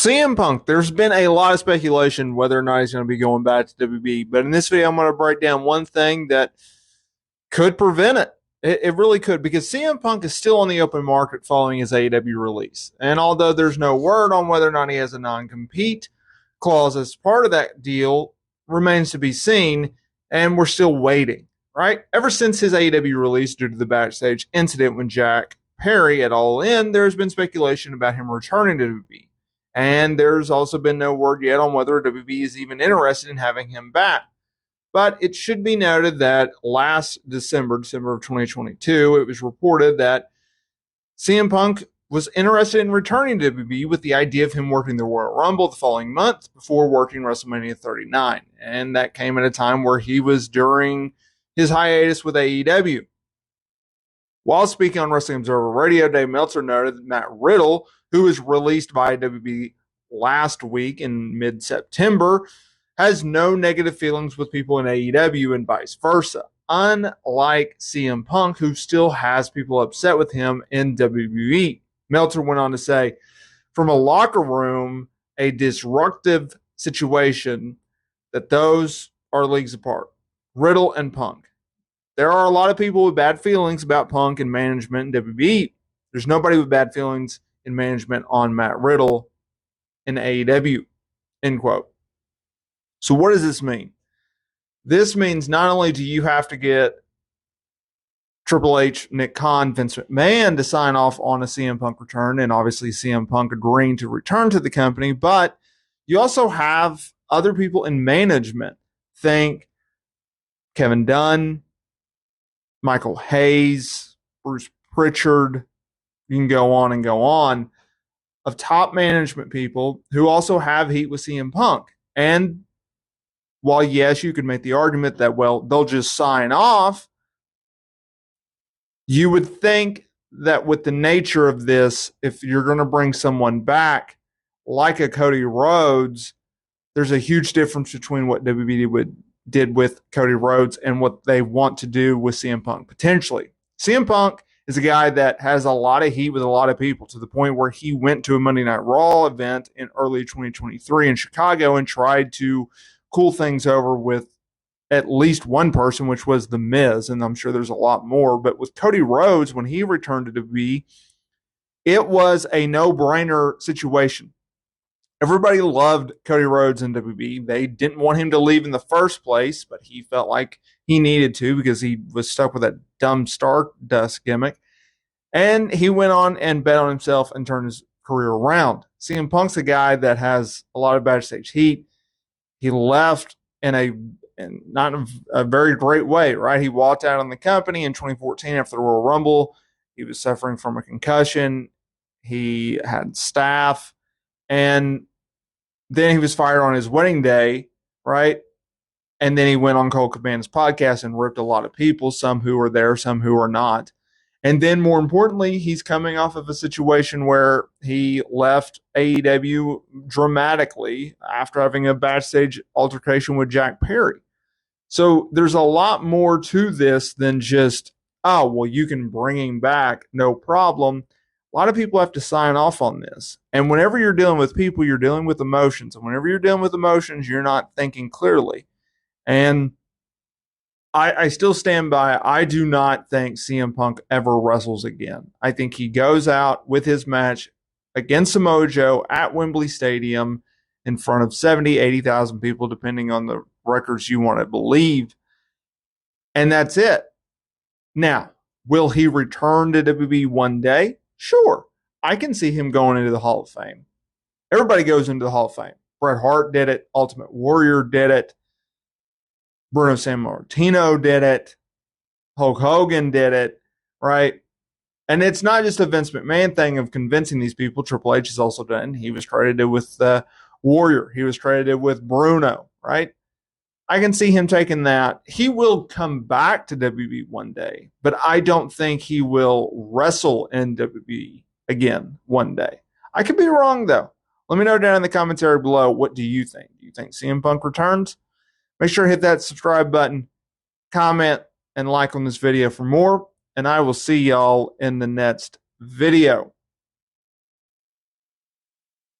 CM Punk, there's been a lot of speculation whether or not he's going to be going back to WWE, but in this video, I'm going to break down one thing that could prevent it. It really could, because CM Punk is still on the open market following his AEW release. And although there's no word on whether or not he has a non-compete clause as part of that deal, remains to be seen, and we're still waiting, right? Ever since his AEW release due to the backstage incident with Jack Perry at All In, there's been speculation about him returning to WWE. And there's also been no word yet on whether WWE is even interested in having him back. But it should be noted that last December of 2022, it was reported that CM Punk was interested in returning to WWE with the idea of him working the Royal Rumble the following month before working WrestleMania 39. And that came at a time where he was during his hiatus with AEW. While speaking on Wrestling Observer Radio, Dave Meltzer noted that Matt Riddle, who was released by WWE last week in mid-September, has no negative feelings with people in AEW and vice versa, unlike CM Punk, who still has people upset with him in WWE. Meltzer went on to say, from a locker room, a disruptive situation, that those are leagues apart. Riddle and Punk. There are a lot of people with bad feelings about Punk and management in WWE. There's nobody with bad feelings in management on Matt Riddle in AEW, end quote. So what does this mean? This means not only do you have to get Triple H, Nick Khan, Vince McMahon to sign off on a CM Punk return, and obviously CM Punk agreeing to return to the company, but you also have other people in management. Think Kevin Dunn, Michael Hayes, Bruce Pritchard, you can go on, of top management people who also have heat with CM Punk. And while, yes, you could make the argument that, well, they'll just sign off, you would think that with the nature of this, if you're going to bring someone back like a Cody Rhodes, there's a huge difference between what WWE did with Cody Rhodes and what they want to do with CM Punk potentially. CM Punk is a guy that has a lot of heat with a lot of people, to the point where he went to a Monday Night Raw event in early 2023 in Chicago and tried to cool things over with at least one person, which was The Miz, and I'm sure there's a lot more. But with Cody Rhodes, when he returned to WWE, it was a no-brainer situation. Everybody loved Cody Rhodes in WWE. They didn't want him to leave in the first place, but he felt like he needed to because he was stuck with that dumb Stardust gimmick. And he went on and bet on himself and turned his career around. CM Punk's a guy that has a lot of backstage heat. He left in not a very great way, right? He walked out on the company in 2014 after the Royal Rumble. He was suffering from a concussion. He had staph. And then he was fired on his wedding day, right? And then he went on Cole Cabana's podcast and ripped a lot of people, some who are there, some who are not. And then more importantly, he's coming off of a situation where he left AEW dramatically after having a backstage altercation with Jack Perry. So there's a lot more to this than just, oh, well, you can bring him back, no problem. A lot of people have to sign off on this. And whenever you're dealing with people, you're dealing with emotions. And whenever you're dealing with emotions, you're not thinking clearly. And I still stand by, I do not think CM Punk ever wrestles again. I think he goes out with his match against Samoa Joe at Wembley Stadium in front of 70, 80,000 people, depending on the records you want to believe. And that's it. Now, will he return to WWE one day? Sure. I can see him going into the Hall of Fame. Everybody goes into the Hall of Fame. Bret Hart did it. Ultimate Warrior did it. Bruno Sammartino did it. Hulk Hogan did it, right? And it's not just a Vince McMahon thing of convincing these people. Triple H has also done. He was credited with Warrior. He was credited with Bruno, right? I can see him taking that. He will come back to WWE one day, but I don't think he will wrestle in WWE again one day. I could be wrong, though. Let me know down in the commentary below, what do you think? Do you think CM Punk returns? Make sure to hit that subscribe button, comment, and like on this video for more, and I will see y'all in the next video.